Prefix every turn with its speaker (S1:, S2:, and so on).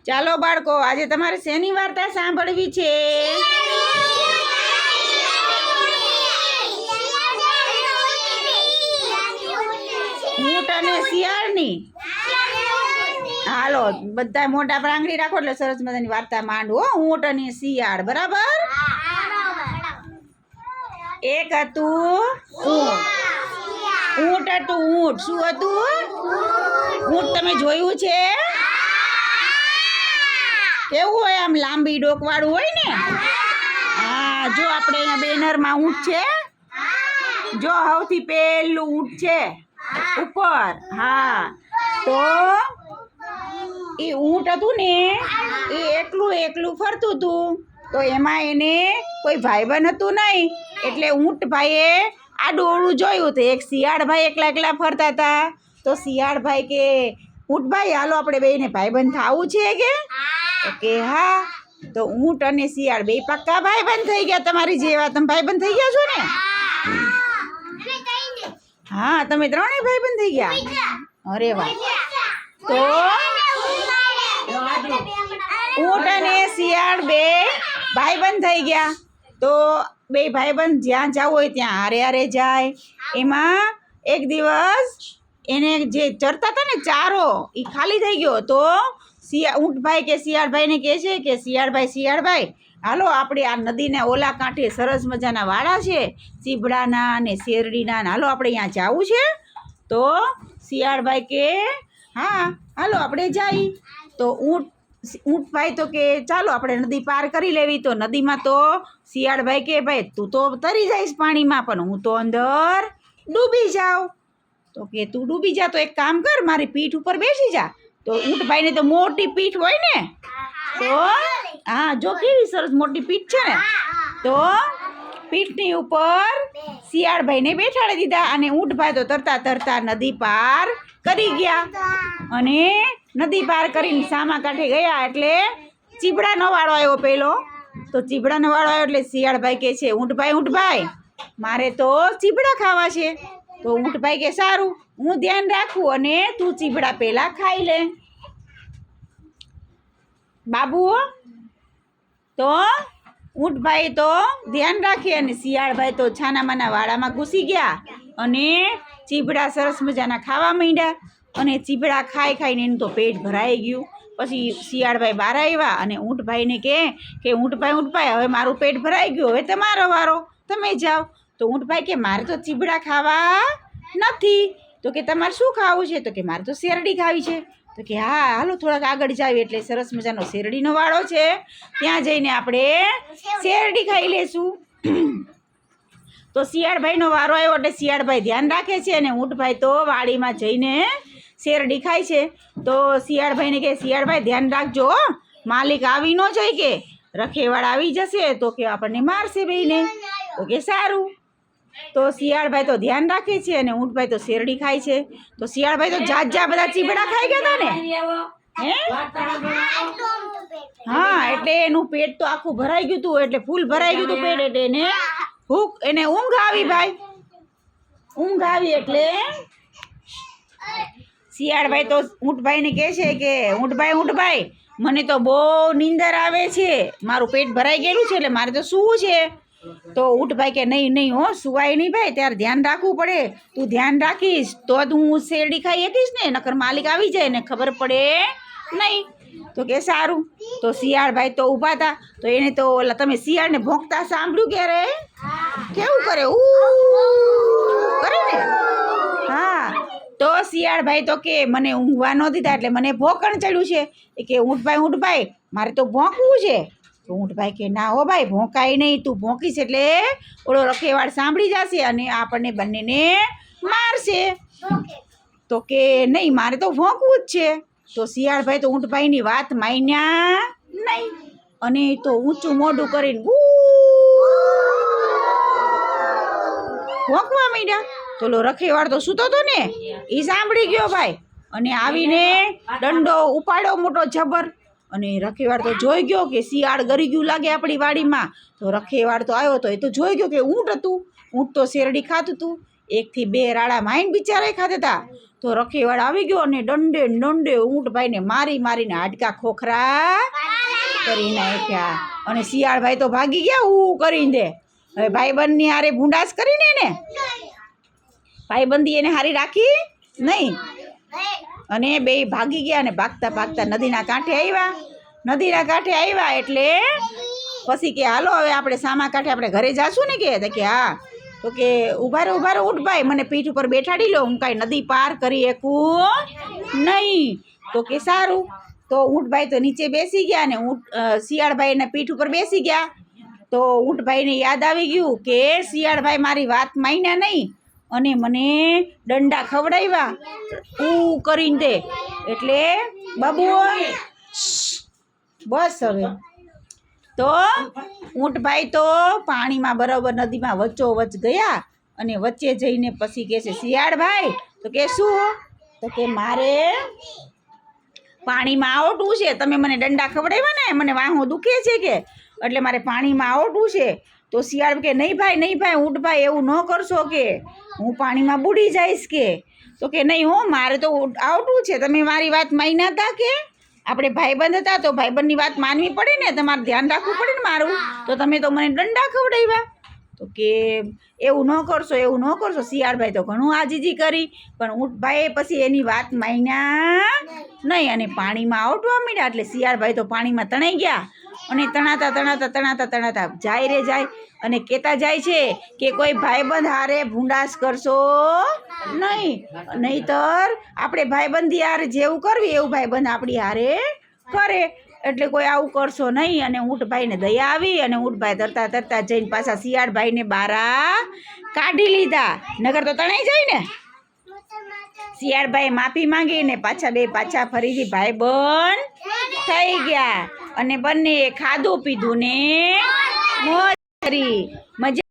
S1: ચાલો બાળકો, આજે તમારે શેની વાર્તા સાંભળવી છે? ઊંટ અને શિયાળની. હાલો બધા મોટા પ્રાંગણી રાખો એટલે સરસ મજાની વાર્તા માંડવો. ઊંટ અને શિયાળ, બરાબર? એક હતું ઊંટ. ઊંટ હતું ઊંટ. શું હતું? ઊંટ તમે જોયું છે? કેવું હોય? આમ લાંબી ડોકવાળું હોય ને. હા, જો આપણે અહીંયા બેનરમાં ઊંટ છે. જો સૌથી પહેલું ઊંટ છે ઉપર. હા, તો એ ઊંટ હતું ને, એ એકલું ફરતું હતું. તો એમાં એને કોઈ ભાઈબંધ હતું નહીં, એટલે ઊંટ ભાઈએ આડું અવળું જોયું. તો એક શિયાળ ભાઈ એકલા ફરતા હતા. તો શિયાળ ભાઈ કે ઊંટ ભાઈ, હાલો આપણે બેને ભાઈબંધ થવું છે કે હા. તો ઊંટ અને શિયાળ બે પક્કા ભાઈબંધ થઈ ગયા. તમારી જેવા તમે ભાઈબંધ થઈ ગયા છો ને? હા, તમે ત્રણેય ભાઈબંધ થઈ ગયા. અરે વાહ. તો ઊંટ અને શિયાળ બે ભાઈબંધ થઈ ગયા. તો બે ભાઈબંધ જ્યાં જવું હોય ત્યાં હારે જાય. એમાં એક દિવસ એને જે ચરતા હતા ને ચારો, એ ખાલી થઈ ગયો. તો ઊંટભાઈ કે શિયાળભાઈને કહે છે કે શિયાળભાઈ હાલો આપણે આ નદીના ઓલા કાંઠે સરસ મજાના વાડા છે, ચીબડાના અને શેરડીના. હાલો આપણે અહીંયા જવું છે. તો શિયાળભાઈ કે હા હાલો આપણે જઈએ. તો ઊંટભાઈ તો કે ચાલો આપણે નદી પાર કરી લેવી. તો નદીમાં તો શિયાળભાઈ કે ભાઈ તું તો તરી જઈશ પાણીમાં, પણ હું તો અંદર ડૂબી જાઉં. તો કે તું ડૂબી જા તો એક કામ કર, મારી પીઠ ઉપર બેસી જા. તો ઊંટભાઈને તો મોટી પીઠ હોય ને. તો હા, જો કેવી સરસ મોટી પીઠ છે ને. તો પીઠની ઉપર શિયાળભાઈને બેઠાડી દીધા. અને ઊંટભાઈ તો તરતા નદી પાર કરી ગયા. અને નદી પાર કરીને સામા કાંઠે ગયા એટલે ચીબડાનો વાળો આવ્યો પહેલો. તો ચીબડાનો વાળો આવ્યો એટલે શિયાળભાઈ કહે છે ઊંટભાઈ મારે તો ચીબડા ખાવા છે. તો ઊંટભાઈ કે સારું, હું ધ્યાન રાખું અને તું ચીબડા પહેલાં ખાઈ લે બાબુ. તો ઊંટભાઈ તો ધ્યાન રાખે અને શિયાળભાઈ તો છાનામાના વાડામાં ઘૂસી ગયા અને ચીબડા સરસ મજાના ખાવા માંડ્યા. અને ચીબડા ખાઈને એનું તો પેટ ભરાઈ ગયું. પછી શિયાળભાઈ બહાર આવ્યા અને ઊંટભાઈને કે ઊંટભાઈ હવે મારું પેટ ભરાઈ ગયું, હવે તમારો વારો, તમે જાઓ. તો ઊંટભાઈ કે મારે તો ચીબડા ખાવા નથી. તો કે તમારે શું ખાવું છે? તો કે મારે તો શેરડી ખાવી છે. તો કે હા હાલો થોડાક આગળ જાવી એટલે સરસ મજાનો શેરડીનો વાડો છે, ત્યાં જઈને આપણે શેરડી ખાઈ લેશું. તો શિયાળભાઈનો વારો આવ્યો એટલે શિયાળભાઈ ધ્યાન રાખે છે અને ઊંટભાઈ તો વાડીમાં જઈને શેરડી ખાય છે. તો શિયાળભાઈને કે શિયાળભાઈ ધ્યાન રાખજો, માલિક આવી ન જાય કે રખેવાળ આવી જશે તો કે આપણને મારશે બેયને. તો કે સારું. તો શિયાળભાઈ તો ધ્યાન રાખે છે અને ઊંટભાઈ તો શેરડી ખાય છે. તો શિયાળભાઈ તો જાત બધા ચીબડા ખાઈ ગયા હતા ને. હે હા, એટલે એનું પેટ તો આખું ભરાઈ ગયું હતું, એટલે ફૂલ ભરાઈ ગયું હતું પેટ. એટલે એને ઊંઘ આવી ભાઈ. ઊંઘ આવી એટલે શિયાળભાઈ તો ઊંટભાઈને કહે છે કે ઊંટભાઈ મને તો બહુ નીંદર આવે છે, મારું પેટ ભરાઈ ગયેલું છે એટલે મારે તો સૂવું છે. તો ઊંટભાઈ કે નહીં હો, સુવાય નહીં ભાઈ, ત્યારે ધ્યાન રાખવું પડે. તું ધ્યાન રાખીશ તો જ હું શેરડી ખાઈ શકીશ ને, નકર માલિક આવી જાય ને ખબર પડે નહીં. તો કે સારું. તો શિયાળભાઈ તો ઊભા હતા. તો એને તો તમે શિયાળને ભોંકતા સાંભળ્યું ક્યારે? કેવું કરે? કરે ને. હા, તો શિયાળભાઈ તો કે મને ઊંઘવા ન દીધા એટલે મને ભોંકણ ચડ્યું છે. એ કે ઊંટભાઈ મારે તો ભોંકવું છે. તો ઊંટભાઈ કે ના હો ભાઈ, ભોંકાય નહીં, તું ભોંકીશ એટલે ઓલો રખેવાળ સાંભળી જશે અને આપણને બંનેને મારશે. તો કે નહીં, મારે તો ભોંકવું જ છે. તો શિયાળભાઈ તો ઊંટભાઈની વાત માન્યા નહીં અને તો ઊંચું મોઢું કરીને ભોંકવા માંડ્યા. તો લો રખેવાળ તો સૂતો હતો ને, એ સાંભળી ગયો ભાઈ અને આવીને દંડો ઉપાડ્યો મોટો જબર. અને રખેવાળ તો જોઈ ગયો કે શિયાળ ગરી ગયું લાગે આપણી વાડીમાં. તો રખેવાળ તો આવ્યો તો એ તો જોઈ ગયો કે ઊંટ હતું. ઊંટ તો શેરડી ખાતું હતું. 1 થી 2 રાડા માઈન બિચારા ખાતા હતા. તો રખેવાળ આવી ગયો અને દંડે દંડે ઊંટભાઈને મારી મારીને હાડકા ખોખરા કરી નાખ્યા. અને શિયાળભાઈ તો ભાગી ગયા હું કરીને દે. હવે ભાઈબંધની હારે ભૂંડાસ કરીને ને ભાઈબંધી એને હારી રાખી નહીં અને બે ભાગી ગયા. અને ભાગતા ભાગતા નદીના કાંઠે આવ્યા. નદીના કાંઠે આવ્યા એટલે પછી કે હાલો હવે આપણે સામા કાંઠે આપણે ઘરે જાશું ને કે હા. તો કે ઊભા રહો ઊંટભાઈ, મને પીઠ ઉપર બેઠાડી લો, હું કાંઈ નદી પાર કરી શકું નહીં. તો કે સારું. તો ઊંટભાઈ તો નીચે બેસી ગયા અને શિયાળભાઈના પીઠ ઉપર બેસી ગયા. તો ઊંટભાઈને યાદ આવી ગયું કે શિયાળભાઈ મારી વાત માન્યા નહીં અને મને દંડા ખવડાવ્યા હું કરીને દે. એટલે બાબુ બસ હવે તો ઊંટભાઈ તો પાણીમાં બરાબર નદીમાં વચ્ચોવચ્ચ ગયા અને વચ્ચે જઈને પછી કહે છે શિયાળભાઈ. તો કે શું? તો કે મારે પાણીમાં આવડવું છે, તમે મને દંડા ખવડાવ્યા ને મને વાહો દુખે છે કે એટલે મારે પાણીમાં આવડવું છે. તો શિયાળ કે નહીં ભાઈ ઊંટભાઈ એવું ન કરશો કે હું પાણીમાં બુડી જઈશ કે. તો કે નહીં હો, મારે તો આવડવું છે, તમે મારી વાત માન્યા હતા કે આપણે ભાઈબંધ હતા તો ભાઈબંધની વાત માનવી પડે ને, તમારે ધ્યાન રાખવું પડે ને મારું. તો તમે તો મને દંડા ખવડાવ્યા. તો કે એવું ન કરશો શિયાળભાઈ તો ઘણું આજીજી કરી પણ ઊંટભાઈએ પછી એની વાત માન્યા નહીં અને પાણીમાં આવટવા માંડ્યા. એટલે શિયાળભાઈ તો પાણીમાં તણાઈ ગયા અને તણાતા જાય અને કહેતા જાય છે કે કોઈ ભાઈબંધ હારે ભૂંડાસ કરશો નહીંતર આપણે ભાઈબંધી હારે જેવું કરવી એવું ભાઈબંધ આપણી હારે કરે. એટલે કોઈ આવું કરશો નહીં. અને ઊંટભાઈને દયા આવી અને ઊંટભાઈ તરતા જઈને પાછા શિયાળભાઈને બારા કાઢી લીધા, નગર તો તણાઈ જાય ને. શિયાળભાઈ માફી માંગીને પાછા ફરીથી ભાઈબંધ થઈ ગયા અને બંને ખાધું પીધું ને મોજ કરી. મજા